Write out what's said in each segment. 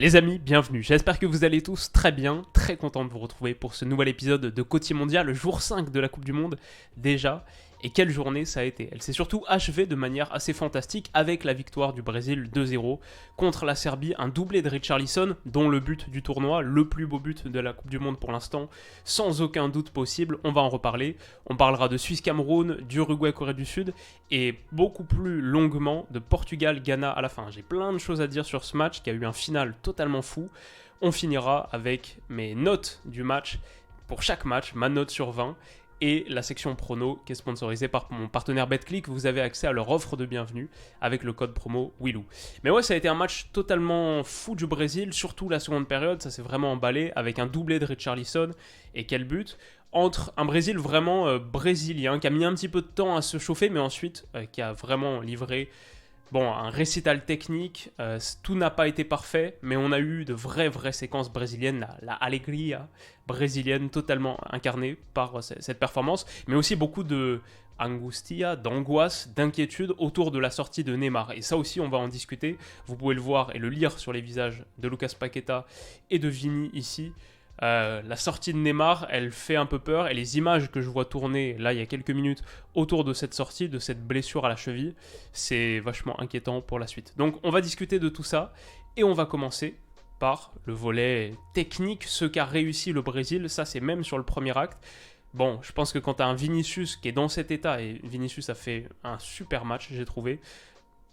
Les amis, bienvenue. J'espère que vous allez tous très bien, très content de vous retrouver pour ce nouvel épisode de Côtier Mondial, le jour 5 de la Coupe du Monde déjà. Et quelle journée ça a été. Elle s'est surtout achevée de manière assez fantastique avec la victoire du Brésil 2-0 contre la Serbie, un doublé de Richarlison, dont le but du tournoi, le plus beau but de la Coupe du Monde pour l'instant, sans aucun doute possible. On va en reparler. On parlera de Suisse-Cameroun, d'Uruguay-Corée du Sud et beaucoup plus longuement de Portugal-Ghana à la fin. J'ai plein de choses à dire sur ce match qui a eu un final totalement fou. On finira avec mes notes du match pour chaque match, ma note sur 20 et la section prono qui est sponsorisée par mon partenaire BetClick. Vous avez accès à leur offre de bienvenue avec le code promo WILOU. Mais ouais, ça a été un match totalement fou du Brésil, surtout la seconde période, ça s'est vraiment emballé avec un doublé de Richarlison et quel but entre un Brésil vraiment brésilien qui a mis un petit peu de temps à se chauffer mais ensuite qui a vraiment livré un récital technique, tout n'a pas été parfait, mais on a eu de vraies séquences brésiliennes, la alegria brésilienne totalement incarnée par cette performance, mais aussi beaucoup de angustia, d'angoisse, d'inquiétude autour de la sortie de Neymar. Et ça aussi, on va en discuter. Vous pouvez le voir et le lire sur les visages de Lucas Paqueta et de Vini ici. La sortie de Neymar, elle fait un peu peur et les images que je vois tourner là il y a quelques minutes autour de cette sortie, de cette blessure à la cheville, c'est vachement inquiétant pour la suite. Donc on va discuter de tout ça et on va commencer par le volet technique, ce qu'a réussi le Brésil, ça c'est même sur le premier acte. Bon, je pense que quand tu as un Vinicius qui est dans cet état, et Vinicius a fait un super match, j'ai trouvé,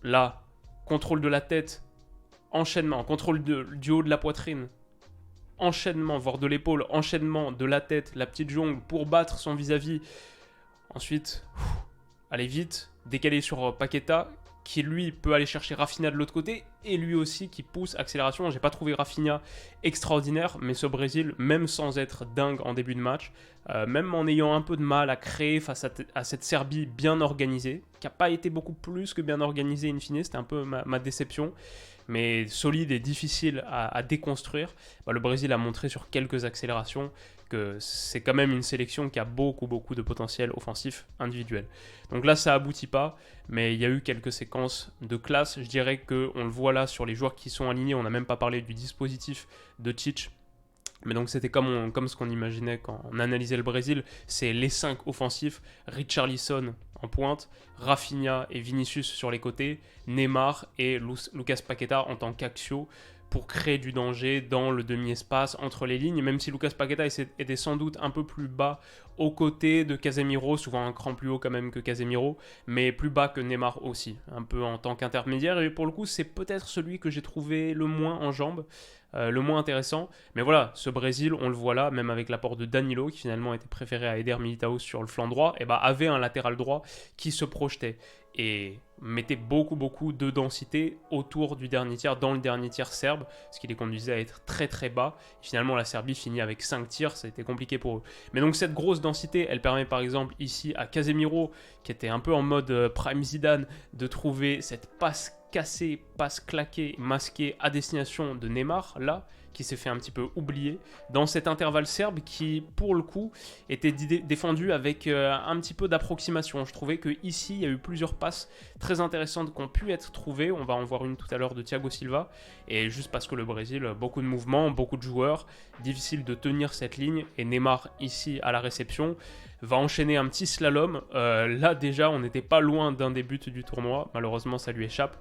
là, contrôle de la tête, enchaînement, contrôle du haut de la poitrine, enchaînement, voire de l'épaule, enchaînement de la tête, la petite jongle pour battre son vis-à-vis. Ensuite, aller vite, décaler sur Paqueta, qui lui peut aller chercher Rafinha de l'autre côté, et lui aussi qui pousse accélération. J'ai pas trouvé Rafinha extraordinaire, mais ce Brésil, même sans être dingue en début de match, même en ayant un peu de mal à créer face à cette Serbie bien organisée, qui n'a pas été beaucoup plus que bien organisée in fine, c'était un peu ma déception, mais solide et difficile à déconstruire. Le Brésil a montré sur quelques accélérations que c'est quand même une sélection qui a beaucoup de potentiel offensif individuel. Donc là, ça aboutit pas, mais il y a eu quelques séquences de classe. Je dirais qu'on le voit là sur les joueurs qui sont alignés. On n'a même pas parlé du dispositif de Tite. Mais donc c'était comme ce qu'on imaginait quand on analysait le Brésil. C'est les 5 offensifs, Richarlison en pointe, Rafinha et Vinicius sur les côtés, Neymar et Lucas Paqueta en tant qu'axio pour créer du danger dans le demi-espace entre les lignes, même si Lucas Paqueta était sans doute un peu plus bas aux côtés de Casemiro, souvent un cran plus haut quand même que Casemiro, mais plus bas que Neymar aussi, un peu en tant qu'intermédiaire, et pour le coup c'est peut-être celui que j'ai trouvé le moins en jambes, le moins intéressant, mais voilà, ce Brésil, on le voit là, même avec l'apport de Danilo, qui finalement était préféré à Eder Militão sur le flanc droit, et avait un latéral droit qui se projetait, et mettait beaucoup de densité autour du dernier tiers, dans le dernier tiers serbe, ce qui les conduisait à être très bas. Et finalement, la Serbie finit avec 5 tirs, ça a été compliqué pour eux. Mais donc cette grosse densité, elle permet par exemple ici à Casemiro, qui était un peu en mode Prime Zidane, de trouver cette passe cassée, passe claquée, masquée à destination de Neymar, là, qui s'est fait un petit peu oublier, dans cet intervalle serbe qui, pour le coup, était défendu avec un petit peu d'approximation. Je trouvais qu'ici, il y a eu plusieurs passes très intéressantes qui ont pu être trouvées. On va en voir une tout à l'heure de Thiago Silva. Et juste parce que le Brésil, beaucoup de mouvements, beaucoup de joueurs, difficile de tenir cette ligne. Et Neymar, ici, à la réception, va enchaîner un petit slalom. Là, déjà, on n'était pas loin d'un des buts du tournoi. Malheureusement, ça lui échappe.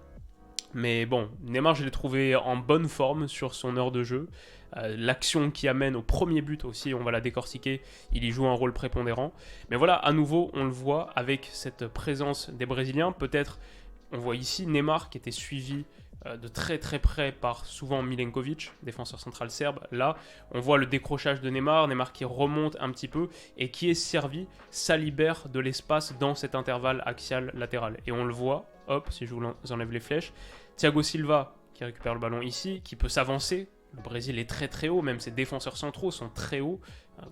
Mais bon, Neymar, je l'ai trouvé en bonne forme sur son heure de jeu. L'action qui amène au premier but aussi, on va la décortiquer, il y joue un rôle prépondérant. Mais voilà, à nouveau, on le voit avec cette présence des Brésiliens. Peut-être, on voit ici Neymar qui était suivi de très près par souvent Milenkovic, défenseur central serbe. Là, on voit le décrochage de Neymar qui remonte un petit peu et qui est servi, ça libère de l'espace dans cet intervalle axial latéral. Et on le voit, hop, si je vous enlève les flèches, Thiago Silva qui récupère le ballon ici, qui peut s'avancer. Le Brésil est très haut, même ses défenseurs centraux sont très hauts.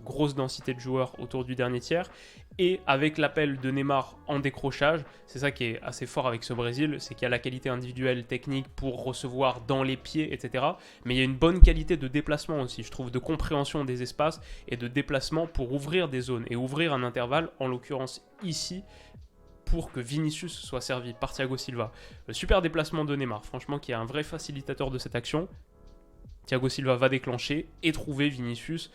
Grosse densité de joueurs autour du dernier tiers. Et avec l'appel de Neymar en décrochage, c'est ça qui est assez fort avec ce Brésil, c'est qu'il y a la qualité individuelle, technique pour recevoir dans les pieds, etc. Mais il y a une bonne qualité de déplacement aussi, je trouve, de compréhension des espaces et de déplacement pour ouvrir des zones et ouvrir un intervalle, en l'occurrence ici, pour que Vinicius soit servi par Thiago Silva. Le super déplacement de Neymar, franchement, qui est un vrai facilitateur de cette action. Thiago Silva va déclencher et trouver Vinicius.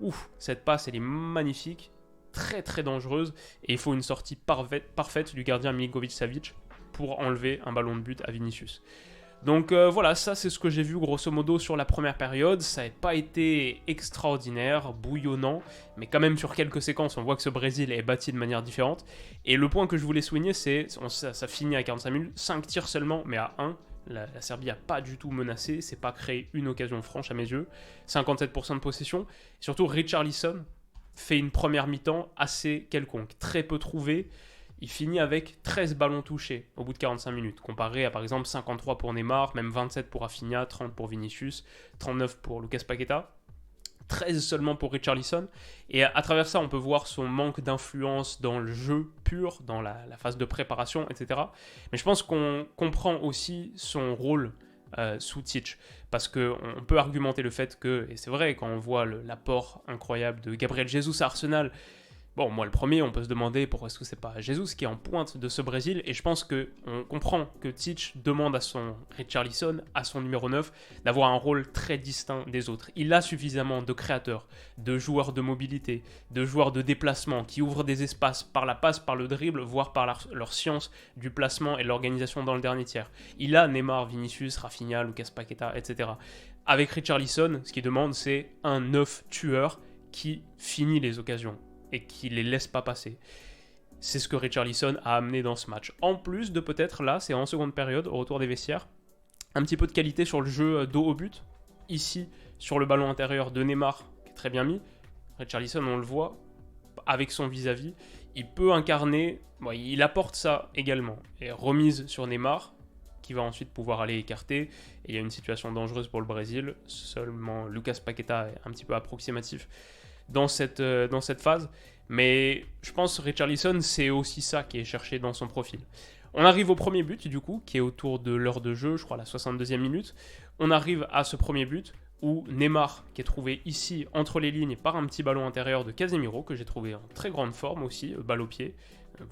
Ouf, cette passe, elle est magnifique, très très dangereuse, et il faut une sortie parfaite du gardien Milinkovic-Savic pour enlever un ballon de but à Vinicius. Donc voilà, ça c'est ce que j'ai vu grosso modo sur la première période. Ça n'a pas été extraordinaire, bouillonnant, mais quand même sur quelques séquences, on voit que ce Brésil est bâti de manière différente. Et le point que je voulais souligner, c'est, ça finit à 45 minutes, 5 tirs seulement, mais à 1. La Serbie n'a pas du tout menacé, c'est pas créé une occasion franche à mes yeux. 57% de possession. Et surtout, Richarlison fait une première mi-temps assez quelconque, très peu trouvée. Il finit avec 13 ballons touchés au bout de 45 minutes, comparé à par exemple 53 pour Neymar, même 27 pour Rafinha, 30 pour Vinicius, 39 pour Lucas Paqueta, 13 seulement pour Richarlison. Et à travers ça, on peut voir son manque d'influence dans le jeu pur, dans la phase de préparation, etc. Mais je pense qu'on comprend aussi son rôle sous Tite, parce qu'on peut argumenter le fait que, et c'est vrai, quand on voit l'apport incroyable de Gabriel Jesus à Arsenal, bon, moi le premier, on peut se demander pourquoi est-ce que c'est pas Jesus qui est en pointe de ce Brésil, et je pense qu'on comprend que Tite demande à son Richarlison, à son numéro 9, d'avoir un rôle très distinct des autres. Il a suffisamment de créateurs, de joueurs de mobilité, de joueurs de déplacement qui ouvrent des espaces par la passe, par le dribble, voire par leur science du placement et de l'organisation dans le dernier tiers. Il a Neymar, Vinicius, Rafinha, Lucas Paqueta, etc. Avec Richarlison, ce qu'il demande, c'est un 9 tueur qui finit les occasions et qui les laisse pas passer. C'est ce que Richarlison a amené dans ce match. En plus de peut-être, là, c'est en seconde période, au retour des vestiaires, un petit peu de qualité sur le jeu dos au but. Ici, sur le ballon intérieur de Neymar, qui est très bien mis. Richarlison, on le voit, avec son vis-à-vis, il peut incarner, bon, il apporte ça également. Et remise sur Neymar, qui va ensuite pouvoir aller écarter. Et il y a une situation dangereuse pour le Brésil. Seulement Lucas Paqueta est un petit peu approximatif dans cette phase, mais je pense que Richarlison, c'est aussi ça qui est cherché dans son profil. On arrive au premier but, du coup, qui est autour de l'heure de jeu, je crois la 62e minute. On arrive à ce premier but où Neymar, qui est trouvé ici, entre les lignes, par un petit ballon intérieur de Casemiro, que j'ai trouvé en très grande forme aussi, balle au pied,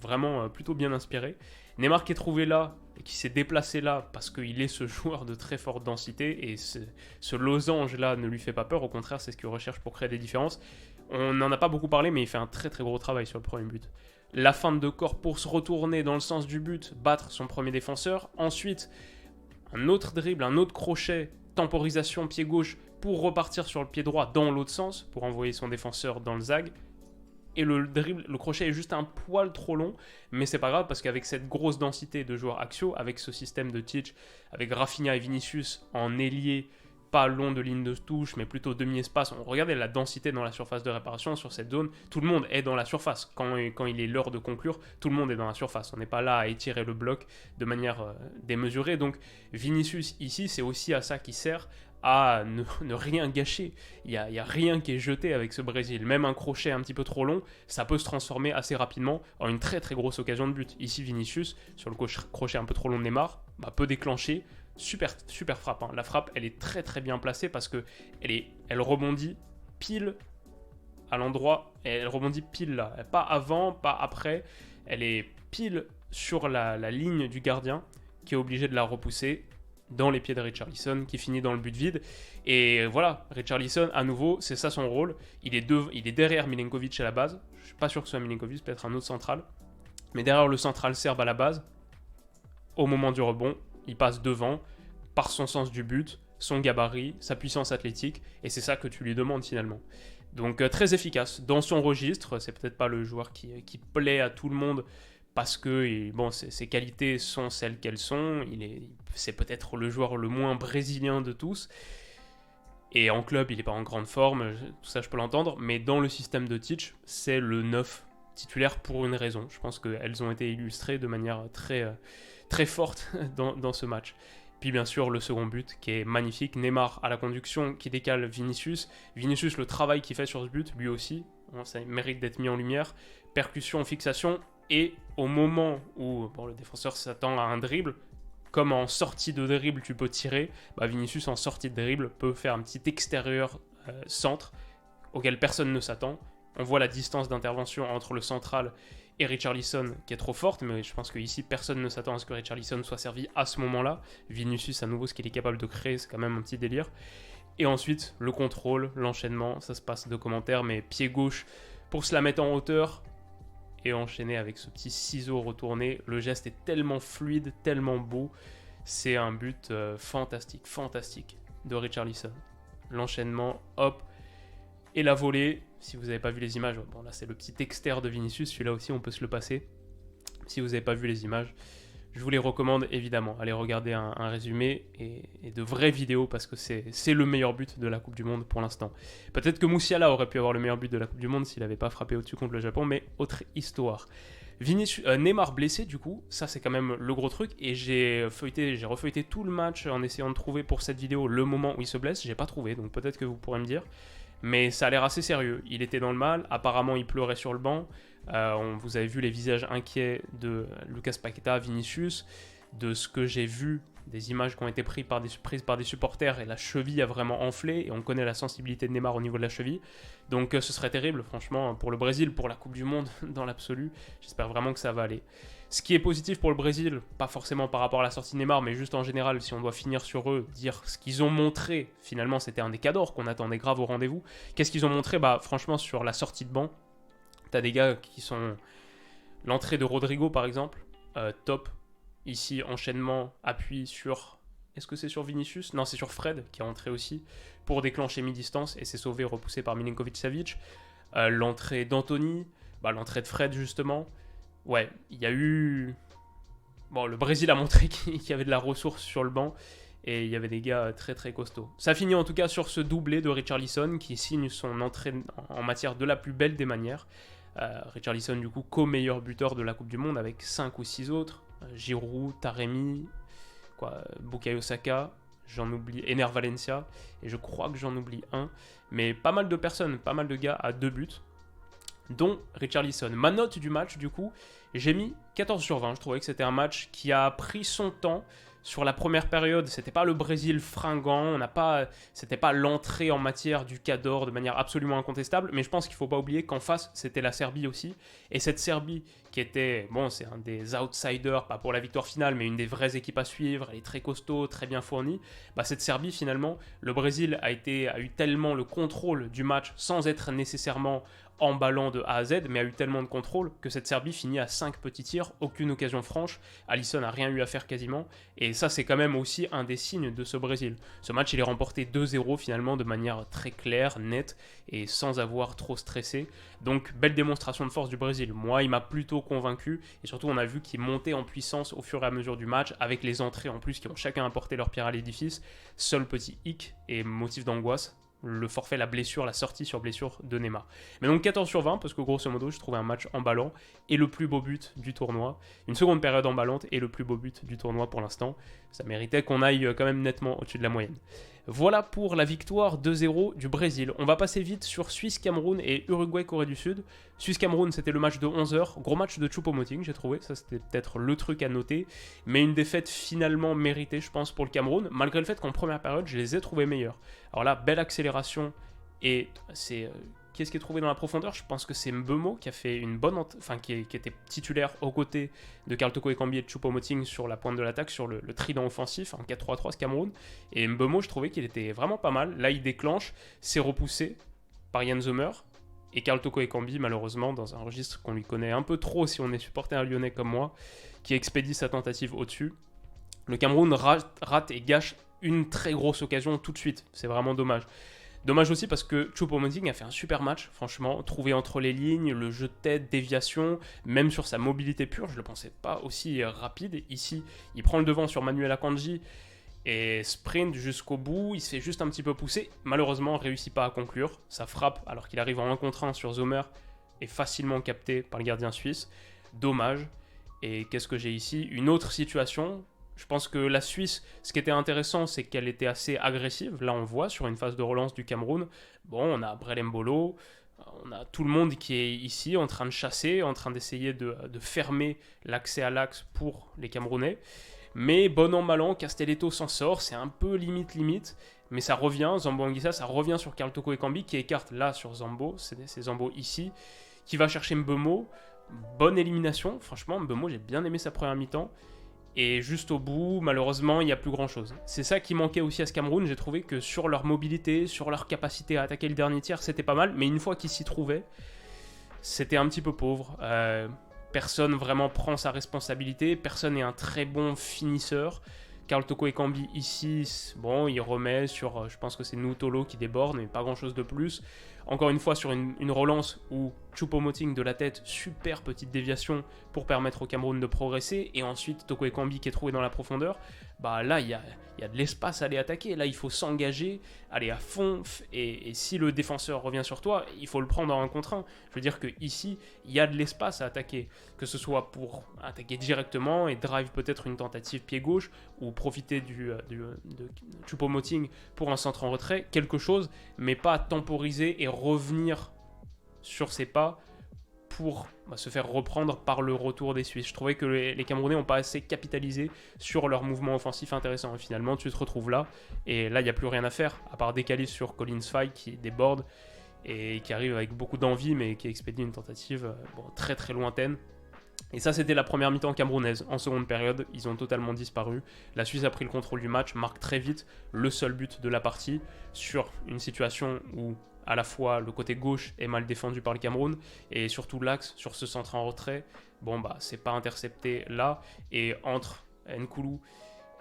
vraiment plutôt bien inspiré. Neymar qui est trouvé là, et qui s'est déplacé là, parce qu'il est ce joueur de très forte densité, et ce losange-là ne lui fait pas peur, au contraire, c'est ce qu'il recherche pour créer des différences. On n'en a pas beaucoup parlé, mais il fait un très très gros travail sur le premier but. La feinte de corps pour se retourner dans le sens du but, battre son premier défenseur. Ensuite, un autre dribble, un autre crochet, temporisation pied gauche pour repartir sur le pied droit dans l'autre sens, pour envoyer son défenseur dans le zag. Et le dribble, le crochet est juste un poil trop long, mais c'est pas grave parce qu'avec cette grosse densité de joueurs axiaux, avec ce système de Tite, avec Rafinha et Vinicius en ailier, pas long de ligne de touche, mais plutôt demi-espace. Regardez la densité dans la surface de réparation sur cette zone. Tout le monde est dans la surface. Quand il est l'heure de conclure, tout le monde est dans la surface. On n'est pas là à étirer le bloc de manière démesurée. Donc Vinicius ici, c'est aussi à ça qui sert, à ne rien gâcher. Il n'y a rien qui est jeté avec ce Brésil. Même un crochet un petit peu trop long, ça peut se transformer assez rapidement en une très très grosse occasion de but. Ici, Vinicius, sur le crochet un peu trop long de Neymar, peut déclencher. Super, super frappe. Hein. La frappe, elle est très très bien placée parce que elle rebondit pile à l'endroit, elle rebondit pile là. Pas avant, pas après. Elle est pile sur la ligne du gardien qui est obligé de la repousser dans les pieds de Richarlison qui finit dans le but vide. Et voilà, Richarlison, à nouveau, c'est ça son rôle. Il est derrière Milinkovic à la base. Je ne suis pas sûr que ce soit Milinkovic, peut-être un autre central. Mais derrière le central serbe à la base, au moment du rebond, il passe devant par son sens du but, son gabarit, sa puissance athlétique, et c'est ça que tu lui demandes finalement. Donc très efficace dans son registre. C'est peut-être pas le joueur qui plaît à tout le monde parce que bon, ses qualités sont celles qu'elles sont. C'est peut-être le joueur le moins brésilien de tous. Et en club, il n'est pas en grande forme, tout ça je peux l'entendre, mais dans le système de Tite, c'est le 9 titulaire pour une raison. Je pense qu'elles ont été illustrées de manière très, très forte dans ce match. Puis bien sûr le second but qui est magnifique, Neymar à la conduction qui décale Vinicius. Vinicius, le travail qu'il fait sur ce but, lui aussi, ça mérite d'être mis en lumière. Percussion, fixation, et au moment où le défenseur s'attend à un dribble, comme en sortie de dribble tu peux tirer, Vinicius en sortie de dribble peut faire un petit extérieur centre auquel personne ne s'attend. On voit la distance d'intervention entre le central et Richarlison qui est trop forte, mais je pense qu'ici personne ne s'attend à ce que Richarlison soit servi à ce moment-là. Vinicius, à nouveau, ce qu'il est capable de créer, c'est quand même un petit délire. Et ensuite, le contrôle, l'enchaînement, ça se passe de commentaires, mais pied gauche pour se la mettre en hauteur et enchaîner avec ce petit ciseau retourné. Le geste est tellement fluide, tellement beau. C'est un but fantastique de Richarlison. L'enchaînement, hop, et la volée. Si vous n'avez pas vu les images, bon là c'est le petit externe de Vinicius, celui-là aussi on peut se le passer. Si vous n'avez pas vu les images, je vous les recommande évidemment. Allez regarder un résumé et de vraies vidéos parce que c'est le meilleur but de la Coupe du Monde pour l'instant. Peut-être que Musiala aurait pu avoir le meilleur but de la Coupe du Monde s'il n'avait pas frappé au-dessus contre le Japon, mais autre histoire. Neymar blessé du coup, ça c'est quand même le gros truc et j'ai refeuilleté tout le match en essayant de trouver pour cette vidéo le moment où il se blesse, j'ai pas trouvé donc peut-être que vous pourrez me dire, mais ça a l'air assez sérieux, il était dans le mal, apparemment il pleurait sur le banc, vous avez vu les visages inquiets de Lucas Paqueta, Vinicius, de ce que j'ai vu, des images qui ont été prises par des supporters et la cheville a vraiment enflé et on connaît la sensibilité de Neymar au niveau de la cheville. Donc ce serait terrible franchement pour le Brésil, pour la Coupe du Monde dans l'absolu. J'espère vraiment que ça va aller. Ce qui est positif pour le Brésil, pas forcément par rapport à la sortie de Neymar, mais juste en général, si on doit finir sur eux, dire ce qu'ils ont montré, finalement c'était un des cadors qu'on attendait grave au rendez-vous. Qu'est-ce qu'ils ont montré? Bah franchement sur la sortie de banc, t'as des gars qui sont... L'entrée de Rodrigo par exemple, top. Ici, enchaînement, appui sur... Est-ce que c'est sur Vinicius? Non, c'est sur Fred, qui est entré aussi, pour déclencher mi-distance, et s'est sauvé, repoussé par Milinkovic-Savic. L'entrée d'Anthony, l'entrée de Fred, justement. Ouais, il y a eu... Bon, le Brésil a montré qu'il y avait de la ressource sur le banc, et il y avait des gars très très costauds. Ça finit en tout cas sur ce doublé de Richarlison, qui signe son entrée en matière de la plus belle des manières. Richarlison, du coup, co-meilleur buteur de la Coupe du Monde, avec 5 ou 6 autres. Giroud, Taremi, Bukayo Saka, j'en oublie, Ener Valencia, et je crois que j'en oublie un, mais pas mal de personnes, pas mal de gars à 2 buts, dont Richarlison. Ma note du match, du coup, j'ai mis 14 sur 20, je trouvais que c'était un match qui a pris son temps. Sur la première période, c'était pas le Brésil fringant, c'était pas l'entrée en matière du Cador de manière absolument incontestable, mais je pense qu'il faut pas oublier qu'en face, c'était la Serbie aussi. Et cette Serbie, qui était, bon, c'est un des outsiders, pas pour la victoire finale, mais une des vraies équipes à suivre, elle est très costaud, très bien fournie. Cette Serbie, finalement, le Brésil a eu tellement le contrôle du match sans être nécessairement emballant de A à Z, mais a eu tellement de contrôle que cette Serbie finit à 5 petits tirs, aucune occasion franche. Alisson n'a rien eu à faire quasiment, et ça c'est quand même aussi un des signes de ce Brésil. Ce match il est remporté 2-0 finalement de manière très claire, nette, et sans avoir trop stressé. Donc belle démonstration de force du Brésil. Moi il m'a plutôt convaincu, et surtout on a vu qu'il montait en puissance au fur et à mesure du match, avec les entrées en plus qui ont chacun apporté leur pierre à l'édifice. Seul petit hic et motif d'angoisse, le forfait, la blessure, la sortie sur blessure de Neymar. Mais donc 14 sur 20, parce que grosso modo, je trouvais un match emballant et le plus beau but du tournoi. Une seconde période emballante et le plus beau but du tournoi pour l'instant. Ça méritait qu'on aille quand même nettement au-dessus de la moyenne. Voilà pour la victoire 2-0 du Brésil. On va passer vite sur Suisse-Cameroun et Uruguay-Corée du Sud. Suisse-Cameroun, c'était le match de 11h. Gros match de Choupo-Moting, j'ai trouvé. Ça, c'était peut-être le truc à noter. Mais une défaite finalement méritée, je pense, pour le Cameroun. Malgré le fait qu'en première période, je les ai trouvés meilleurs. Alors là, belle accélération. Et c'est... Qu'est-ce qui est trouvé dans la profondeur? Je pense que c'est Mbeumo qui a fait une bonne... qui était titulaire aux côtés de Karl Toko Ekambi et de Choupo-Moting sur la pointe de l'attaque, sur le trident offensif, en 4-3-3 ce Cameroun. Et Mbeumo, je trouvais qu'il était vraiment pas mal. Là, il déclenche, c'est repoussé par Yann Sommer. Et Karl Toko Ekambi, malheureusement, dans un registre qu'on lui connaît un peu trop si on est supporter lyonnais comme moi, qui expédie sa tentative au-dessus. Le Cameroun rate et gâche une très grosse occasion tout de suite. C'est vraiment dommage. Dommage aussi parce que Choupo-Moting a fait un super match, franchement, trouvé entre les lignes, le jeu de tête, déviation, même sur sa mobilité pure, je ne le pensais pas aussi rapide. Ici, il prend le devant sur Manuel Akanji et sprint jusqu'au bout, il se fait juste un petit peu pousser. Malheureusement, ne réussit pas à conclure. Sa frappe, alors qu'il arrive en 1 contre 1 sur Sommer, est facilement captée par le gardien suisse. Dommage. Et qu'est-ce que j'ai ici? Une autre situation. Je pense que la Suisse, ce qui était intéressant, c'est qu'elle était assez agressive. Là, on voit sur une phase de relance du Cameroun. Bon, on a Brel Mbolo, on a tout le monde qui est ici en train de chasser, en train d'essayer de fermer l'accès à l'axe pour les Camerounais. Mais bon an, mal an, Castelletto s'en sort. C'est un peu limite. Mais ça revient, Zambo Anguissa, ça revient sur Karl Toko Ekambi qui écarte là sur Zambo. C'est Zambo ici, qui va chercher Mbeumo. Bonne élimination. Franchement, Mbeumo, j'ai bien aimé sa première mi-temps. Et juste au bout, malheureusement, il n'y a plus grand-chose. C'est ça qui manquait aussi à ce Cameroun. J'ai trouvé que sur leur mobilité, sur leur capacité à attaquer le dernier tiers, c'était pas mal. Mais une fois qu'ils s'y trouvaient, c'était un petit peu pauvre. Personne vraiment prend sa responsabilité. Personne n'est un très bon finisseur. Karl Toko Ekambi ici, bon, il remet sur, je pense que c'est Nutolo qui déborde, mais pas grand-chose de plus. Encore une fois, sur une relance où Choupo-Moting de la tête, super petite déviation pour permettre au Cameroun de progresser. Et ensuite, Toko Ekambi qui est trouvé dans la profondeur. Bah là, il y a de l'espace à aller attaquer. Là, il faut s'engager, aller à fond. Et si le défenseur revient sur toi, il faut le prendre en 1 contre 1. Je veux dire qu'ici, il y a de l'espace à attaquer. Que ce soit pour attaquer directement et drive peut-être une tentative pied gauche ou profiter de Choupo-Moting pour un centre en retrait. Quelque chose, mais pas temporiser et revenir sur ses pas pour se faire reprendre par le retour des Suisses. Je trouvais que les Camerounais n'ont pas assez capitalisé sur leur mouvement offensif intéressant. Et finalement, tu te retrouves là, et là, il n'y a plus rien à faire, à part décaler sur Collins Fay qui déborde et qui arrive avec beaucoup d'envie, mais qui expédie une tentative très très lointaine. Et ça, c'était la première mi-temps camerounaise. En seconde période, ils ont totalement disparu. La Suisse a pris le contrôle du match, marque très vite le seul but de la partie sur une situation où à la fois le côté gauche est mal défendu par le Cameroun et surtout l'axe sur ce centre en retrait, c'est pas intercepté là. Et entre Nkoulou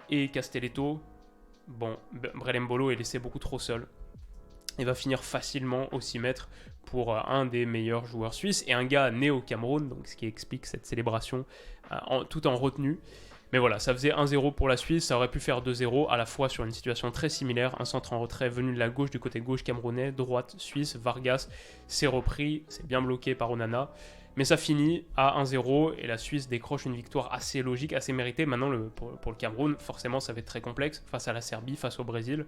et Castelletto, Brelembolo est laissé beaucoup trop seul. Il va finir facilement au 6 mètres pour un des meilleurs joueurs suisses et un gars né au Cameroun, donc ce qui explique cette célébration tout en retenue. Mais voilà, ça faisait 1-0 pour la Suisse, ça aurait pu faire 2-0 à la fois sur une situation très similaire, un centre en retrait venu de la gauche du côté gauche camerounais, droite suisse, Vargas s'est repris, c'est bien bloqué par Onana. Mais ça finit à 1-0 et la Suisse décroche une victoire assez logique, assez méritée. Maintenant, pour le Cameroun, forcément, ça va être très complexe face à la Serbie, face au Brésil.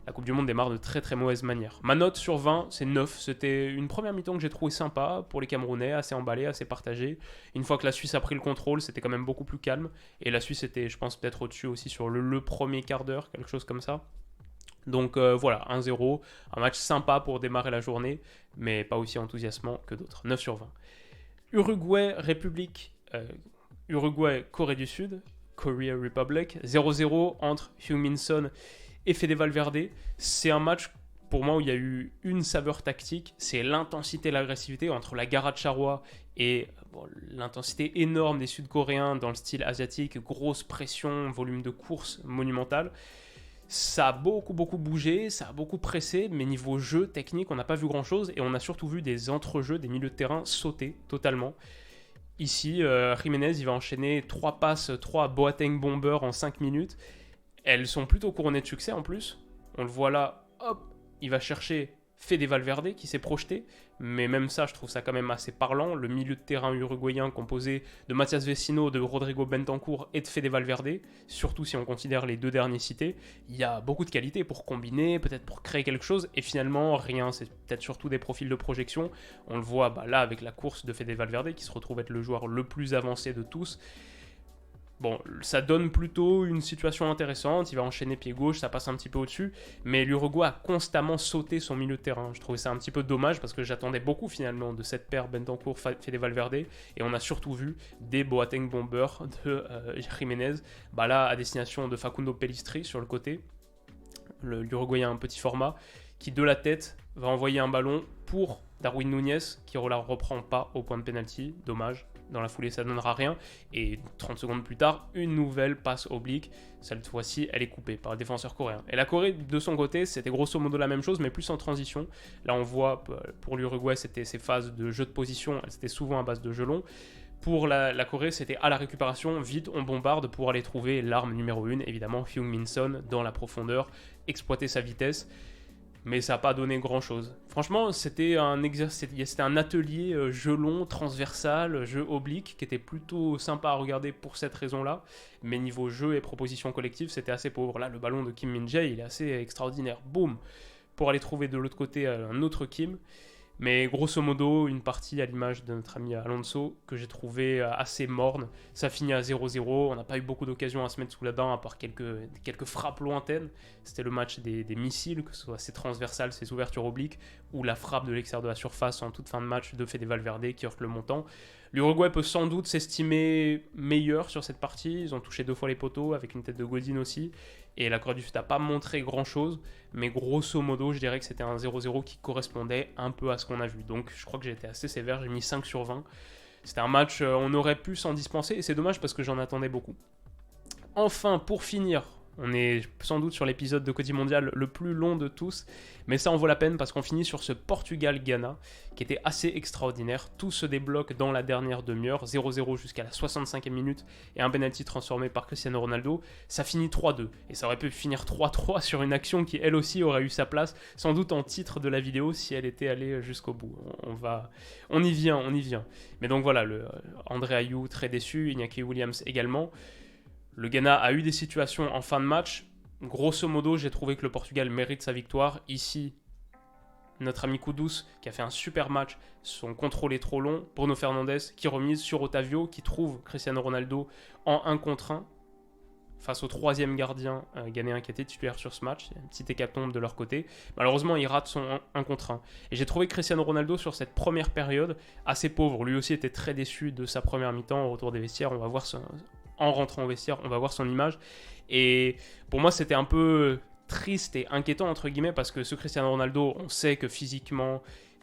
La Coupe du Monde démarre de très très mauvaise manière. Ma note sur 20, c'est 9. C'était une première mi-temps que j'ai trouvé sympa pour les Camerounais, assez emballé, assez partagé. Une fois que la Suisse a pris le contrôle, c'était quand même beaucoup plus calme. Et la Suisse était, je pense, peut-être au-dessus aussi sur le premier quart d'heure, quelque chose comme ça. Donc voilà, 1-0, un match sympa pour démarrer la journée, mais pas aussi enthousiasmant que d'autres. 9 sur 20. Uruguay, Corée du Sud, Korea Republic, 0-0 entre Heung-min Son et Fede Valverde. C'est un match pour moi où il y a eu une saveur tactique, c'est l'intensité et l'agressivité entre la Garacharoua et l'intensité énorme des Sud-Coréens dans le style asiatique, grosse pression, volume de course monumental. Ça a beaucoup bougé, ça a beaucoup pressé, mais niveau jeu technique, on n'a pas vu grand-chose et on a surtout vu des entrejeux, des milieux de terrain sauter totalement. Ici, Jiménez, il va enchaîner 3 passes, 3 Boateng Bomber en 5 minutes. Elles sont plutôt couronnées de succès en plus. On le voit là, hop, il va chercher Fede Valverde qui s'est projeté. Mais même ça, je trouve ça quand même assez parlant. Le milieu de terrain uruguayen composé de Mathias Vecino, de Rodrigo Bentancur et de Fede Valverde, surtout si on considère les 2 derniers cités, il y a beaucoup de qualités pour combiner, peut-être pour créer quelque chose. Et finalement, rien, c'est peut-être surtout des profils de projection. On le voit là avec la course de Fede Valverde qui se retrouve être le joueur le plus avancé de tous. Bon, ça donne plutôt une situation intéressante, il va enchaîner pied gauche, ça passe un petit peu au-dessus, mais l'Uruguay a constamment sauté son milieu de terrain. Je trouvais ça un petit peu dommage parce que j'attendais beaucoup finalement de cette paire Bentancur Fede Valverde, et on a surtout vu des Boateng Bomber de Jiménez, là à destination de Facundo Pellistri sur le côté, l'Uruguayen un petit format, qui de la tête va envoyer un ballon pour Darwin Núñez, qui ne la reprend pas au point de pénalty, dommage. Dans la foulée, ça ne donnera rien. Et 30 secondes plus tard, une nouvelle passe oblique. Cette fois-ci, elle est coupée par le défenseur coréen. Et la Corée, de son côté, c'était grosso modo la même chose, mais plus en transition. Là, on voit, pour l'Uruguay, c'était ses phases de jeu de position. C'était souvent à base de jeu long. Pour la Corée, c'était à la récupération, vite, on bombarde pour aller trouver l'arme numéro 1, évidemment, Heung-min Son, dans la profondeur, exploiter sa vitesse. Mais ça n'a pas donné grand-chose. Franchement, c'était un atelier jeu long, transversal, jeu oblique, qui était plutôt sympa à regarder pour cette raison-là. Mais niveau jeu et proposition collective, c'était assez pauvre. Là, le ballon de Kim Min-jae, il est assez extraordinaire. Boum, pour aller trouver de l'autre côté un autre Kim. Mais grosso modo, une partie à l'image de notre ami Alonso que j'ai trouvé assez morne. Ça finit à 0-0. On n'a pas eu beaucoup d'occasions à se mettre sous la dent à part quelques frappes lointaines. C'était le match des missiles, que ce soit ces transversales, ces ouvertures obliques, ou la frappe de l'extérieur de la surface en toute fin de match de Fede Valverde qui heurte le montant. L'Uruguay peut sans doute s'estimer meilleur sur cette partie. Ils ont touché 2 fois les poteaux avec une tête de Godin aussi. Et la Corée du Sud n'a pas montré grand-chose. Mais grosso modo, je dirais que c'était un 0-0 qui correspondait un peu à ce qu'on a vu. Donc je crois que j'ai été assez sévère. J'ai mis 5 sur 20. C'était un match, on aurait pu s'en dispenser. Et c'est dommage parce que j'en attendais beaucoup. Enfin, pour finir, on est sans doute sur l'épisode de Côté Mondial le plus long de tous, mais ça en vaut la peine parce qu'on finit sur ce Portugal-Ghana qui était assez extraordinaire. Tout se débloque dans la dernière demi-heure, 0-0 jusqu'à la 65e minute et un penalty transformé par Cristiano Ronaldo. Ça finit 3-2 et ça aurait pu finir 3-3 sur une action qui elle aussi aurait eu sa place, sans doute en titre de la vidéo si elle était allée jusqu'au bout. On y vient. Mais donc voilà, André Ayew très déçu, Iñaki Williams également. Le Ghana a eu des situations en fin de match. Grosso modo, j'ai trouvé que le Portugal mérite sa victoire. Ici, notre ami Kudus, qui a fait un super match, son contrôle est trop long. Bruno Fernandes, qui remise sur Otavio, qui trouve Cristiano Ronaldo en 1 contre 1, face au 3e gardien ghanéen qui était titulaire sur ce match. Il y a un petit hécatombe de leur côté. Malheureusement, il rate son 1 contre 1. Et j'ai trouvé Cristiano Ronaldo, sur cette première période, assez pauvre. Lui aussi était très déçu de sa première mi-temps au retour des vestiaires. On va voir en rentrant au vestiaire, on va voir son image. Et pour moi, c'était un peu triste et inquiétant, entre guillemets, parce que ce Cristiano Ronaldo, on sait que physiquement,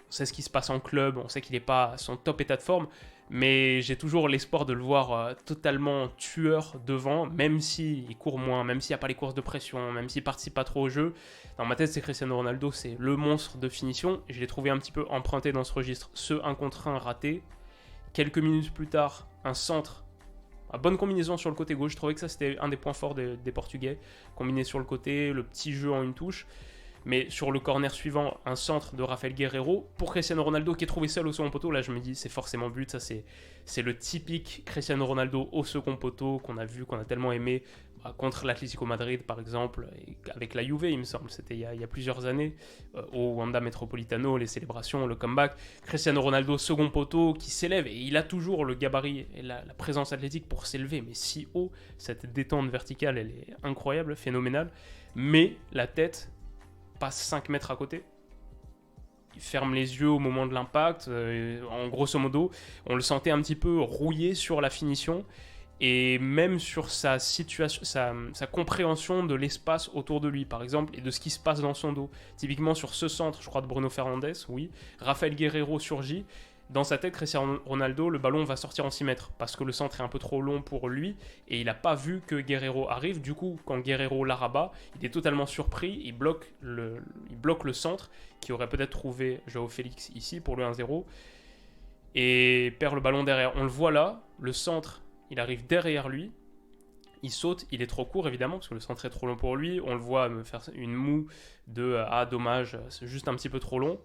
on sait ce qui se passe en club, on sait qu'il n'est pas à son top état de forme, mais j'ai toujours l'espoir de le voir totalement tueur devant, même s'il court moins, même s'il n'y a pas les courses de pression, même s'il ne participe pas trop au jeu. Dans ma tête, c'est Cristiano Ronaldo, c'est le monstre de finition, et je l'ai trouvé un petit peu emprunté dans ce registre. Ce 1 contre 1 raté, quelques minutes plus tard, un centre, bonne combinaison sur le côté gauche. Je trouvais que ça, c'était un des points forts des Portugais. Combiné sur le côté, le petit jeu en une touche. Mais sur le corner suivant, un centre de Rafael Guerreiro pour Cristiano Ronaldo qui est trouvé seul au second poteau. Là, je me dis, c'est forcément but. Ça, c'est le typique Cristiano Ronaldo au second poteau qu'on a vu, qu'on a tellement aimé contre l'Atlético Madrid, par exemple, et avec la Juve, il me semble. C'était il y a plusieurs années, au Wanda Metropolitano, les célébrations, le comeback. Cristiano Ronaldo, second poteau, qui s'élève. Et il a toujours le gabarit et la présence athlétique pour s'élever, mais si haut. Cette détente verticale, elle est incroyable, phénoménale. Mais la tête passe 5 mètres à côté. Il ferme les yeux au moment de l'impact. En grosso modo, on le sentait un petit peu rouillé sur la finition. Et même sur sa situation, sa compréhension de l'espace autour de lui, par exemple, et de ce qui se passe dans son dos. Typiquement sur ce centre, je crois, de Bruno Fernandes, oui, Rafael Guerreiro surgit. Dans sa tête, Cristiano Ronaldo, le ballon va sortir en 6 mètres, parce que le centre est un peu trop long pour lui, et il n'a pas vu que Guerreiro arrive. Du coup, quand Guerreiro la rabat, il est totalement surpris, il bloque le centre, qui aurait peut-être trouvé Joao Félix ici pour le 1-0, et perd le ballon derrière. On le voit là, le centre, il arrive derrière lui, il saute, il est trop court évidemment, parce que le centre est trop long pour lui. On le voit me faire une moue de « Ah, dommage, c'est juste un petit peu trop long ».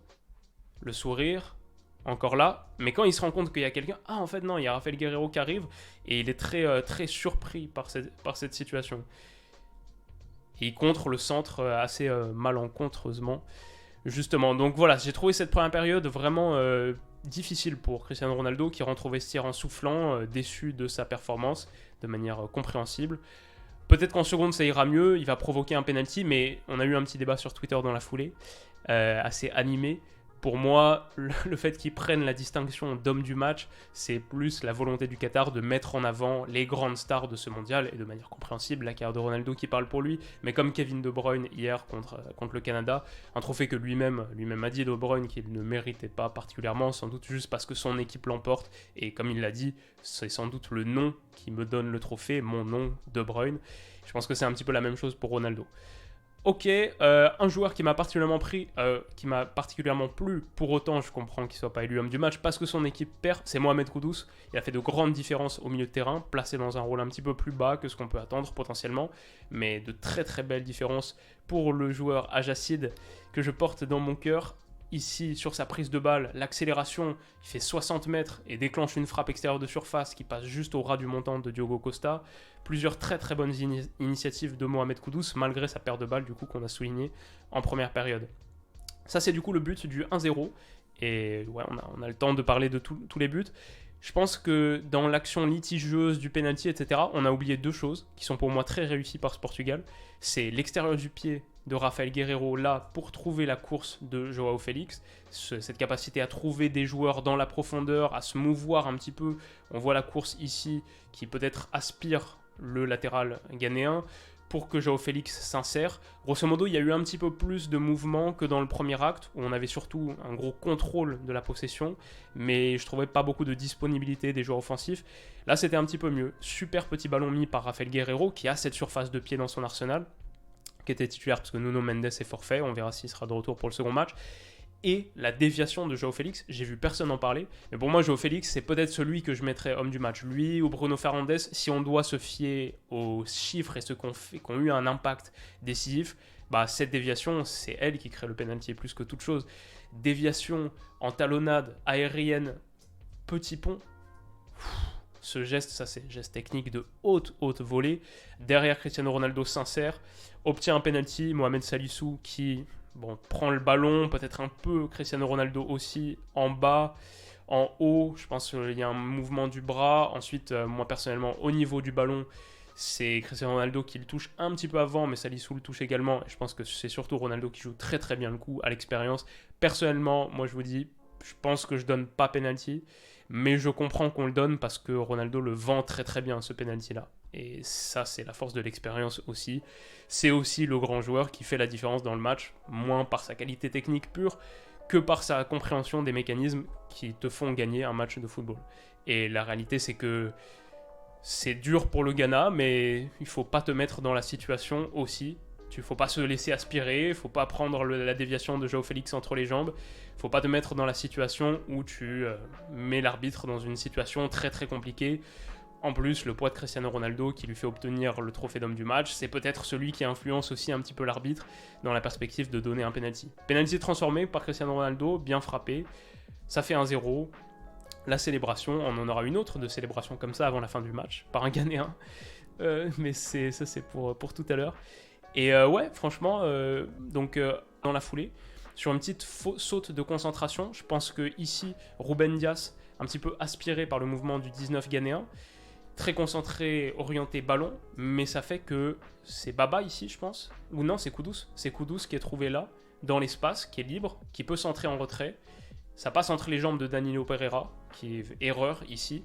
Le sourire, encore là. Mais quand il se rend compte qu'il y a quelqu'un, ah en fait non, il y a Rafael Guerreiro qui arrive, et il est très, très surpris par cette situation. Et il contre le centre assez malencontreusement, justement. Donc voilà, j'ai trouvé cette première période vraiment difficile pour Cristiano Ronaldo, qui rentre au vestiaire en soufflant, déçu de sa performance, de manière compréhensible. Peut-être qu'en seconde ça ira mieux, il va provoquer un penalty, mais on a eu un petit débat sur Twitter dans la foulée, assez animé. Pour moi, le fait qu'ils prennent la distinction d'homme du match, c'est plus la volonté du Qatar de mettre en avant les grandes stars de ce mondial, et de manière compréhensible, la carrière de Ronaldo qui parle pour lui, mais comme Kevin De Bruyne hier contre le Canada, un trophée que lui-même a dit, De Bruyne, qu'il ne méritait pas particulièrement, sans doute juste parce que son équipe l'emporte, et comme il l'a dit, c'est sans doute le nom qui me donne le trophée, mon nom, De Bruyne. Je pense que c'est un petit peu la même chose pour Ronaldo. Ok, un joueur qui m'a particulièrement plu, pour autant je comprends qu'il ne soit pas élu homme du match, parce que son équipe perd, c'est Mohamed Kudus. Il a fait de grandes différences au milieu de terrain, placé dans un rôle un petit peu plus bas que ce qu'on peut attendre potentiellement, mais de très très belles différences pour le joueur Ajacid que je porte dans mon cœur. Ici, sur sa prise de balle, l'accélération, il fait 60 mètres et déclenche une frappe extérieure de surface qui passe juste au ras du montant de Diogo Costa. Plusieurs très très bonnes initiatives de Mohamed Kudus, malgré sa perte de balle du coup qu'on a souligné en première période. Ça c'est du coup le but du 1-0. Et ouais, on a le temps de parler de tous les buts. Je pense que dans l'action litigieuse du penalty, etc., on a oublié 2 choses qui sont pour moi très réussies par ce Portugal. C'est l'extérieur du pied de Rafael Guerreiro là pour trouver la course de Joao Félix. Cette capacité à trouver des joueurs dans la profondeur, à se mouvoir un petit peu. On voit la course ici qui peut-être aspire le latéral ghanéen pour que Joao Félix s'insère. Grosso modo, il y a eu un petit peu plus de mouvement que dans le premier acte, où on avait surtout un gros contrôle de la possession, mais je trouvais pas beaucoup de disponibilité des joueurs offensifs. Là, c'était un petit peu mieux. Super petit ballon mis par Rafael Guerreiro, qui a cette surface de pied dans son arsenal, qui était titulaire parce que Nuno Mendes est forfait, on verra s'il sera de retour pour le second match. Et la déviation de Joao Félix, j'ai vu personne en parler, mais pour moi Joao Félix c'est peut-être celui que je mettrais homme du match, lui ou Bruno Fernandes, si on doit se fier aux chiffres et ceux qui ont eu un impact décisif. Bah, cette déviation, c'est elle qui crée le penalty plus que toute chose. Déviation en talonnade aérienne, petit pont. Ce geste, ça c'est un geste technique de haute volée. Derrière, Cristiano Ronaldo s'insère, obtient un penalty. Mohamed Salissou qui prend le ballon, peut-être un peu Cristiano Ronaldo aussi, en bas, en haut. Je pense qu'il y a un mouvement du bras. Ensuite, moi personnellement, au niveau du ballon, c'est Cristiano Ronaldo qui le touche un petit peu avant, mais Salissou le touche également. Et je pense que c'est surtout Ronaldo qui joue très très bien le coup à l'expérience. Personnellement, moi je vous dis, je pense que je donne pas penalty, mais je comprends qu'on le donne parce que Ronaldo le vend très très bien ce penalty là. Et ça, c'est la force de l'expérience aussi. C'est aussi le grand joueur qui fait la différence dans le match, moins par sa qualité technique pure que par sa compréhension des mécanismes qui te font gagner un match de football. Et la réalité, c'est que c'est dur pour le Ghana, mais il ne faut pas te mettre dans la situation aussi. Il ne faut pas se laisser aspirer, il ne faut pas prendre la déviation de Joao Félix entre les jambes. Il ne faut pas te mettre dans la situation où tu mets l'arbitre dans une situation très très compliquée. En plus, le poids de Cristiano Ronaldo qui lui fait obtenir le trophée d'homme du match, c'est peut-être celui qui influence aussi un petit peu l'arbitre dans la perspective de donner un penalty. Penalty transformé par Cristiano Ronaldo, bien frappé. Ça fait 1-0. La célébration, on en aura une autre de célébration comme ça avant la fin du match, par un Ghanéen. Mais ça c'est pour tout à l'heure. Et ouais, franchement, dans la foulée, sur une petite saute de concentration, je pense que ici, Ruben Dias, un petit peu aspiré par le mouvement du 19 ghanéen, très concentré, orienté ballon, mais ça fait que c'est Baba ici, je pense, ou non, c'est Kudus. C'est Kudus qui est trouvé là, dans l'espace, qui est libre, qui peut centrer en retrait. Ça passe entre les jambes de Danilo Pereira, qui est erreur ici.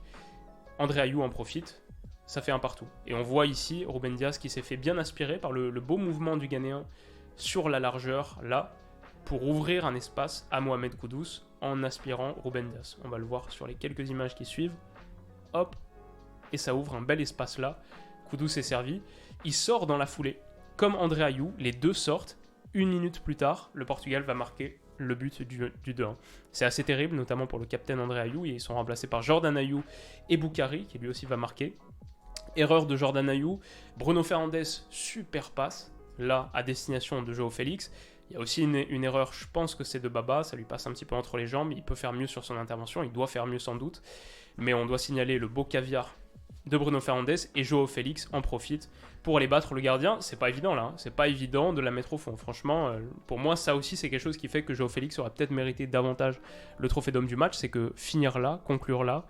André Ayew en profite. Ça fait un partout. Et on voit ici Ruben Dias qui s'est fait bien aspirer par le beau mouvement du Ghanéen sur la largeur, là, pour ouvrir un espace à Mohamed Kudus en aspirant Ruben Dias. On va le voir sur les quelques images qui suivent. Hop, et ça ouvre un bel espace là. Kudus est servi. Il sort dans la foulée. Comme André Ayew, les deux sortent. 1 minute plus tard, le Portugal va marquer le but du 2-1. C'est assez terrible, notamment pour le capitaine André Ayew. Ils sont remplacés par Jordan Ayew et Boukari, qui lui aussi va marquer. Erreur de Jordan Ayew. Bruno Fernandes, super passe, là, à destination de Joao Félix. Il y a aussi une erreur, je pense que c'est de Baba, ça lui passe un petit peu entre les jambes. Il peut faire mieux sur son intervention, il doit faire mieux sans doute. Mais on doit signaler le beau caviar de Bruno Fernandes et Joao Félix en profite pour aller battre le gardien. C'est pas évident là, c'est pas évident de la mettre au fond. Franchement, pour moi, ça aussi, c'est quelque chose qui fait que Joao Félix aurait peut-être mérité davantage le trophée d'homme du match. C'est que finir là, conclure là,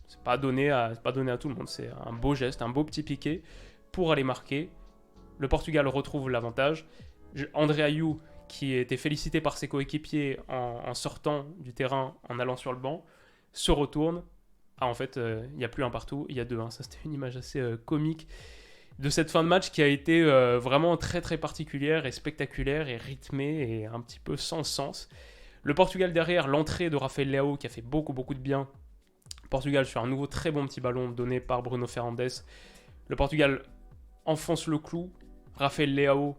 c'est pas donné à tout le monde. C'est un beau geste, un beau petit piqué pour aller marquer. Le Portugal retrouve l'avantage. André Ayew, qui était félicité par ses coéquipiers en sortant du terrain, en allant sur le banc, se retourne. En fait, il n'y a plus un partout, il y a 2-1. Ça, c'était une image assez comique de cette fin de match qui a été vraiment très très particulière et spectaculaire et rythmée et un petit peu sans sens. Le Portugal derrière, l'entrée de Rafael Leao qui a fait beaucoup de bien. Portugal sur un nouveau très bon petit ballon donné par Bruno Fernandes. Le Portugal enfonce le clou. Rafael Leao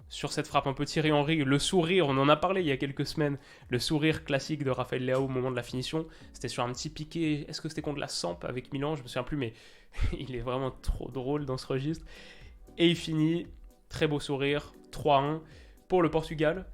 sur cette frappe un peu Thierry Henry, le sourire, on en a parlé il y a quelques semaines, le sourire classique de Rafael Leao au moment de la finition, c'était sur un petit piqué, est-ce que c'était contre la Samp avec Milan, je me souviens plus, mais il est vraiment trop drôle dans ce registre. Et il finit, très beau sourire, 3-1 pour le Portugal.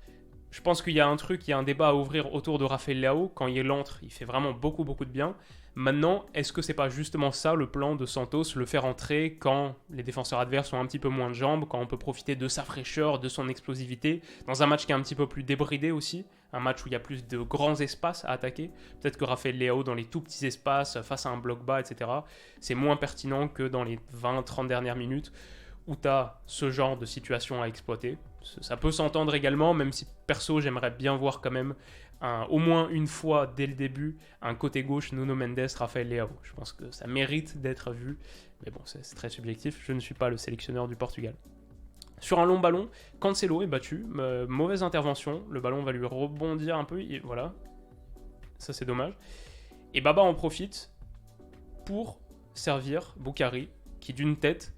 Je pense qu'il y a un truc, il y a un débat à ouvrir autour de Rafael Leao. Quand il entre, il fait vraiment beaucoup de bien. Maintenant, est-ce que c'est pas justement ça le plan de Santos, le faire entrer quand les défenseurs adverses ont un petit peu moins de jambes, quand on peut profiter de sa fraîcheur, de son explosivité, dans un match qui est un petit peu plus débridé aussi, un match où il y a plus de grands espaces à attaquer. Peut-être que Rafael Leao, dans les tout petits espaces, face à un bloc bas, etc., c'est moins pertinent que dans les 20-30 dernières minutes où tu as ce genre de situation à exploiter. Ça peut s'entendre également, même si perso, j'aimerais bien voir quand même au moins une fois dès le début un côté gauche Nuno Mendes, Rafael Leao. Je pense que ça mérite d'être vu, mais bon, c'est très subjectif. Je ne suis pas le sélectionneur du Portugal. Sur un long ballon, Cancelo est battu, mauvaise intervention, le ballon va lui rebondir un peu, et voilà, ça c'est dommage. Et Baba en profite pour servir Boukari, qui d'une tête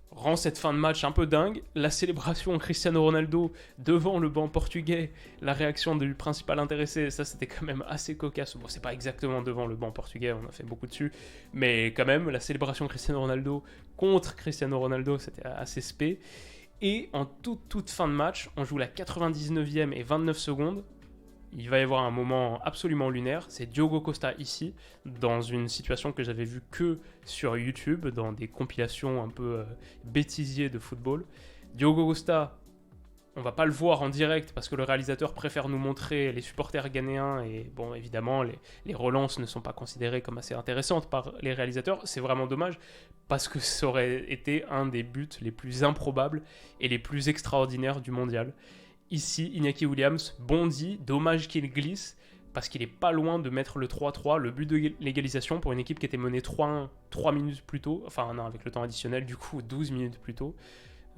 rend cette fin de match un peu dingue. La célébration Cristiano Ronaldo devant le banc portugais, la réaction du principal intéressé, ça c'était quand même assez cocasse. Bon, c'est pas exactement devant le banc portugais, on a fait beaucoup dessus, mais quand même, la célébration Cristiano Ronaldo contre Cristiano Ronaldo, c'était assez spé. Et en toute fin de match, on joue la 99e et 29 secondes. Il va y avoir un moment absolument lunaire, c'est Diogo Costa ici, dans une situation que j'avais vue que sur YouTube, dans des compilations un peu bêtisiers de football. Diogo Costa, on va pas le voir en direct parce que le réalisateur préfère nous montrer les supporters ghanéens et bon, évidemment, les relances ne sont pas considérées comme assez intéressantes par les réalisateurs. C'est vraiment dommage parce que ça aurait été un des buts les plus improbables et les plus extraordinaires du mondial. Ici, Iñaki Williams bondit, dommage qu'il glisse, parce qu'il est pas loin de mettre le 3-3, le but de l'égalisation pour une équipe qui était menée 3-1 3 minutes plus tôt, enfin non, avec le temps additionnel, du coup 12 minutes plus tôt.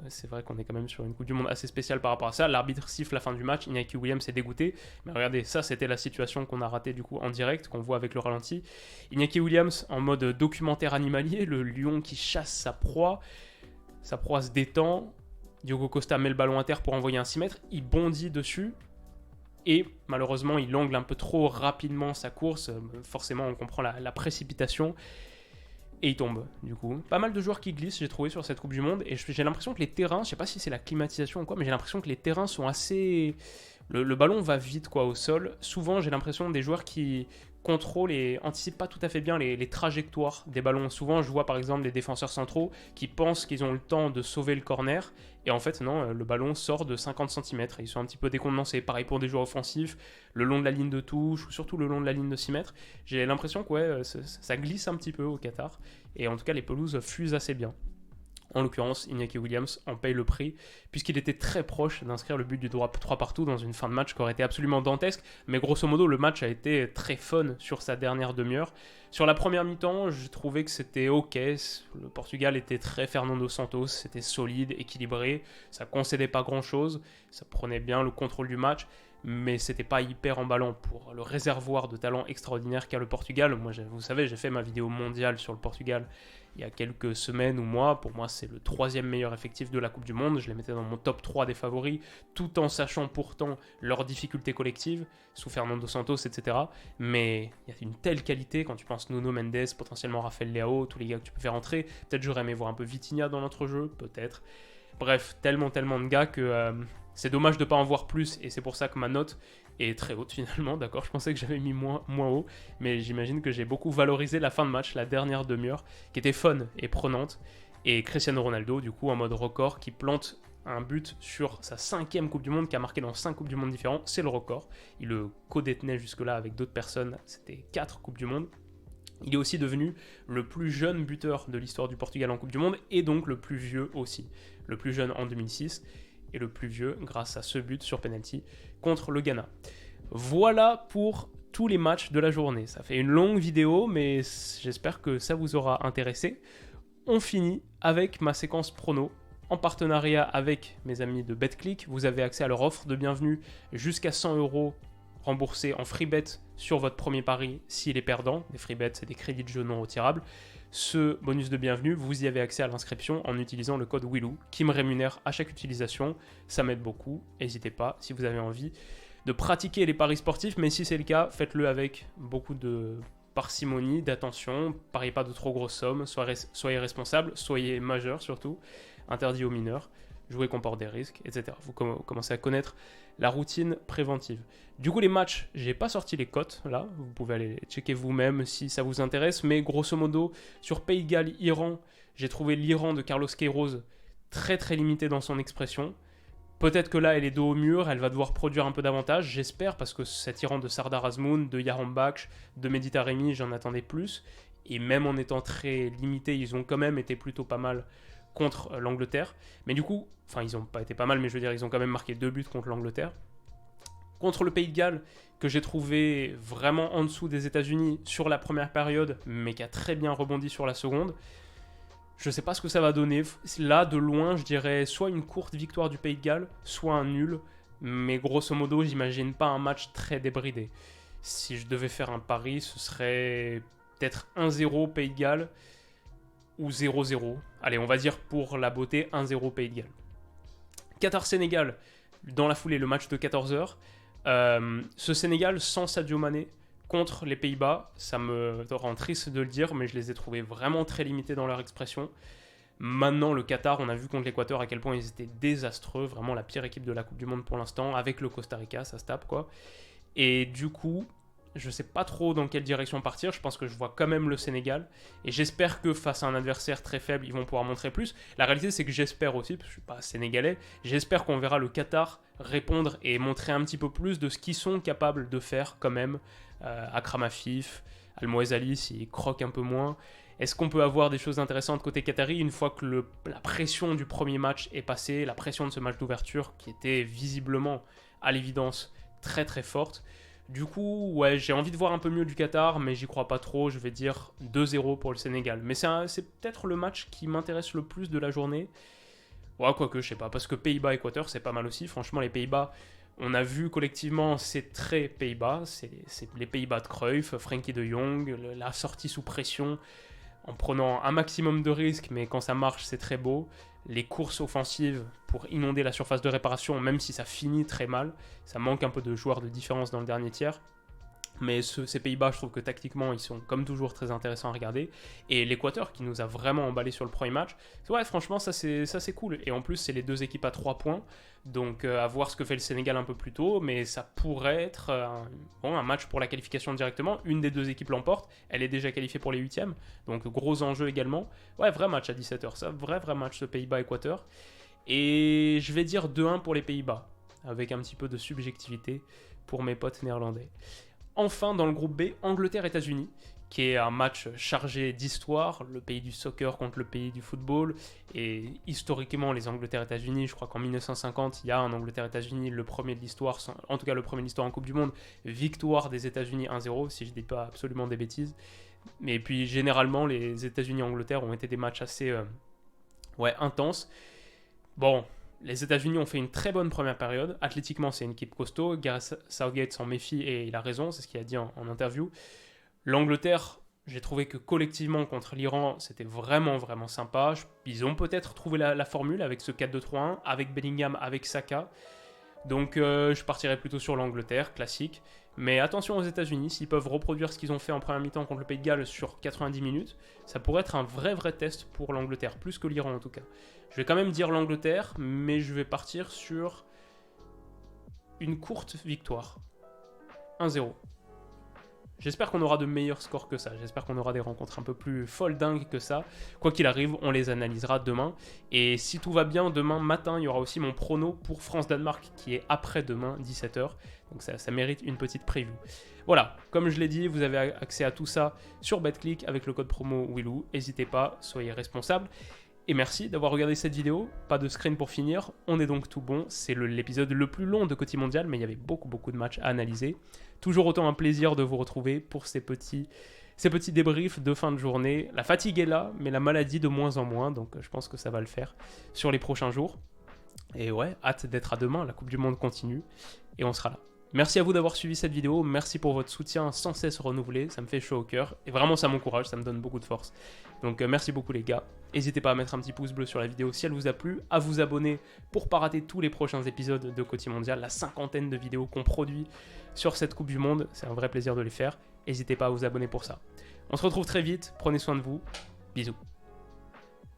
C'est vrai qu'on est quand même sur une Coupe du Monde assez spéciale par rapport à ça. L'arbitre siffle la fin du match, Iñaki Williams est dégoûté, mais regardez, ça c'était la situation qu'on a ratée du coup en direct, qu'on voit avec le ralenti. Iñaki Williams en mode documentaire animalier, le lion qui chasse sa proie se détend. Diogo Costa met le ballon à terre pour envoyer un 6 mètres, il bondit dessus et malheureusement il angle un peu trop rapidement sa course, forcément on comprend la précipitation et il tombe du coup. Pas mal de joueurs qui glissent j'ai trouvé sur cette Coupe du Monde et j'ai l'impression que les terrains, je sais pas si c'est la climatisation ou quoi, mais j'ai l'impression que les terrains sont assez... Le ballon va vite quoi au sol, souvent j'ai l'impression des joueurs qui contrôlent et anticipent pas tout à fait bien les trajectoires des ballons. Souvent je vois par exemple des défenseurs centraux qui pensent qu'ils ont le temps de sauver le corner et en fait non, le ballon sort de 50 cm, ils sont un petit peu décontenancés. Pareil pour des joueurs offensifs, le long de la ligne de touche ou surtout le long de la ligne de 6 mètres. J'ai l'impression que ouais, ça glisse un petit peu au Qatar et en tout cas les pelouses fusent assez bien. En l'occurrence, Iñaki Williams en paye le prix, puisqu'il était très proche d'inscrire le but du 3 partout dans une fin de match qui aurait été absolument dantesque. Mais grosso modo, le match a été très fun sur sa dernière demi-heure. Sur la première mi-temps, je trouvais que c'était ok. Le Portugal était très Fernando Santos, c'était solide, équilibré. Ça concédait pas grand-chose, ça prenait bien le contrôle du match. Mais c'était pas hyper emballant pour le réservoir de talent extraordinaire qu'a le Portugal. Moi, vous savez, j'ai fait ma vidéo mondiale sur le Portugal il y a quelques semaines ou mois. Pour moi, c'est le 3e meilleur effectif de la Coupe du Monde. Je les mettais dans mon top 3 des favoris, tout en sachant pourtant leurs difficultés collectives, sous Fernando Santos, etc. Mais il y a une telle qualité quand tu penses Nuno Mendes, potentiellement Rafael Leao, tous les gars que tu peux faire entrer. Peut-être j'aurais aimé voir un peu Vitinha dans l'entrejeu, peut-être. Bref, tellement de gars que c'est dommage de ne pas en voir plus, et c'est pour ça que ma note est très haute finalement, d'accord. Je pensais que j'avais mis moins haut, mais j'imagine que j'ai beaucoup valorisé la fin de match, la dernière demi-heure, qui était fun et prenante, et Cristiano Ronaldo, du coup, en mode record, qui plante un but sur sa 5e Coupe du Monde, qui a marqué dans 5 Coupes du Monde différents, c'est le record. Il le co-détenait jusque-là avec d'autres personnes, c'était 4 Coupes du Monde. Il est aussi devenu le plus jeune buteur de l'histoire du Portugal en Coupe du Monde, et donc le plus vieux aussi. Le plus jeune en 2006, et le plus vieux grâce à ce but sur penalty contre le Ghana. Voilà pour tous les matchs de la journée. Ça fait une longue vidéo, mais j'espère que ça vous aura intéressé. On finit avec ma séquence prono. En partenariat avec mes amis de BetClick, vous avez accès à leur offre de bienvenue jusqu'à 100 € remboursés en free bet sur votre premier pari s'il est perdant. Des free bets, c'est des crédits de jeu non retirables. Ce bonus de bienvenue, vous y avez accès à l'inscription en utilisant le code WILOU qui me rémunère à chaque utilisation. Ça m'aide beaucoup. N'hésitez pas si vous avez envie de pratiquer les paris sportifs, mais si c'est le cas, faites-le avec beaucoup de parcimonie, d'attention. Pariez pas de trop grosses sommes, soyez responsable, soyez majeur surtout, interdit aux mineurs. Jouer comporte des risques, etc. Vous commencez à connaître la routine préventive. Du coup, les matchs, j'ai pas sorti les cotes là, vous pouvez aller les checker vous-même si ça vous intéresse, mais grosso modo, sur Pays de Galles, Iran, j'ai trouvé l'Iran de Carlos Queiroz très très limité dans son expression. Peut-être que là, elle est dos au mur, elle va devoir produire un peu davantage, j'espère, parce que cet Iran de Sardar Azmoun, de Yaron Baksh, de Mehdi Taremi, j'en attendais plus. Et même en étant très limités, ils ont quand même été plutôt pas mal contre l'Angleterre. Mais du coup, enfin, ils n'ont pas été pas mal, mais je veux dire, ils ont quand même marqué 2 buts contre l'Angleterre. Contre le Pays de Galles, que j'ai trouvé vraiment en dessous des États-Unis sur la première période, mais qui a très bien rebondi sur la seconde. Je ne sais pas ce que ça va donner. Là, de loin, je dirais soit une courte victoire du Pays de Galles, soit un nul. Mais grosso modo, j'imagine pas un match très débridé. Si je devais faire un pari, ce serait peut-être 1-0 Pays de Galles ou 0-0. Allez, on va dire pour la beauté 1-0 Pays de Galles. Qatar-Sénégal, dans la foulée, le match de 14h. Ce Sénégal sans Sadio Mané contre les Pays-Bas, ça me rend triste de le dire, mais je les ai trouvés vraiment très limités dans leur expression. Maintenant, le Qatar, on a vu contre l'Équateur à quel point ils étaient désastreux, vraiment la pire équipe de la Coupe du Monde pour l'instant, avec le Costa Rica, ça se tape quoi. Et du coup, je sais pas trop dans quelle direction partir, je pense que je vois quand même le Sénégal, et j'espère que face à un adversaire très faible, ils vont pouvoir montrer plus. La réalité, c'est que j'espère aussi, parce que je suis pas sénégalais, j'espère qu'on verra le Qatar répondre et montrer un petit peu plus de ce qu'ils sont capables de faire quand même. Akram Afif, Al-Moez Ali s'il croque un peu moins. Est-ce qu'on peut avoir des choses intéressantes côté qatari une fois que la pression du premier match est passée, la pression de ce match d'ouverture qui était visiblement, à l'évidence, très très forte. Du coup, ouais, j'ai envie de voir un peu mieux du Qatar, mais j'y crois pas trop. Je vais dire 2-0 pour le Sénégal. Mais c'est peut-être le match qui m'intéresse le plus de la journée. Ouais, quoique, je sais pas, parce que Pays-Bas-Équateur, c'est pas mal aussi. Franchement, les Pays-Bas, on a vu collectivement, c'est très Pays-Bas. C'est les Pays-Bas de Cruyff, Frenkie de Jong, la sortie sous pression, en prenant un maximum de risques, mais quand ça marche, c'est très beau. Les courses offensives pour inonder la surface de réparation, même si ça finit très mal. Ça manque un peu de joueurs de différence dans le dernier tiers. Mais ces Pays-Bas, je trouve que tactiquement, ils sont comme toujours très intéressants à regarder. Et l'Équateur, qui nous a vraiment emballé sur le premier match, ouais, franchement, ça c'est cool. Et en plus, c'est les deux équipes à 3 points. Donc, à voir ce que fait le Sénégal un peu plus tôt. Mais ça pourrait être un match pour la qualification directement. Une des deux équipes l'emporte. Elle est déjà qualifiée pour les 8e. Donc, gros enjeu également. Ouais, vrai match à 17h. Ça, vrai match, ce Pays-Bas-Équateur. Et je vais dire 2-1 pour les Pays-Bas. Avec un petit peu de subjectivité pour mes potes néerlandais. Enfin, dans le groupe B, Angleterre-États-Unis, qui est un match chargé d'histoire, le pays du soccer contre le pays du football. Et historiquement, les Angleterre-États-Unis, je crois qu'en 1950, il y a un Angleterre-États-Unis, le premier de l'histoire, en tout cas le premier de l'histoire en Coupe du Monde, victoire des États-Unis 1-0, si je ne dis pas absolument des bêtises. Mais puis généralement, les États-Unis et Angleterre ont été des matchs assez intenses. Bon, les États-Unis ont fait une très bonne première période. Athlétiquement, c'est une équipe costaud. Gareth Southgate s'en méfie et il a raison, c'est ce qu'il a dit en interview. L'Angleterre, j'ai trouvé que collectivement contre l'Iran, c'était vraiment vraiment sympa. Ils ont peut-être trouvé la formule avec ce 4-2-3-1, avec Bellingham, avec Saka. Donc je partirais plutôt sur l'Angleterre, classique. Mais attention aux États-Unis, s'ils peuvent reproduire ce qu'ils ont fait en première mi-temps contre le Pays de Galles sur 90 minutes, ça pourrait être un vrai test pour l'Angleterre, plus que l'Iran en tout cas. Je vais quand même dire l'Angleterre, mais je vais partir sur une courte victoire. 1-0. J'espère qu'on aura de meilleurs scores que ça. J'espère qu'on aura des rencontres un peu plus folles dingues que ça. Quoi qu'il arrive, on les analysera demain. Et si tout va bien, demain matin, il y aura aussi mon prono pour France-Danemark qui est après-demain, 17h. Donc ça mérite une petite preview. Voilà, comme je l'ai dit, vous avez accès à tout ça sur BetClick avec le code promo Willou. N'hésitez pas, soyez responsables. Et merci d'avoir regardé cette vidéo. Pas de screen pour finir. On est donc tout bon. C'est l'épisode le plus long de Côté Mondial, mais il y avait beaucoup de matchs à analyser. Toujours autant un plaisir de vous retrouver pour ces petits débriefs de fin de journée. La fatigue est là, mais la maladie de moins en moins. Donc je pense que ça va le faire sur les prochains jours. Et ouais, hâte d'être à demain. La Coupe du Monde continue. Et on sera là. Merci à vous d'avoir suivi cette vidéo, merci pour votre soutien sans cesse renouvelé, ça me fait chaud au cœur, et vraiment ça m'encourage, ça me donne beaucoup de force. Donc merci beaucoup les gars, n'hésitez pas à mettre un petit pouce bleu sur la vidéo si elle vous a plu, à vous abonner pour pas rater tous les prochains épisodes de Côté Mondial, la 50aine de vidéos qu'on produit sur cette Coupe du Monde, c'est un vrai plaisir de les faire, n'hésitez pas à vous abonner pour ça. On se retrouve très vite, prenez soin de vous, bisous.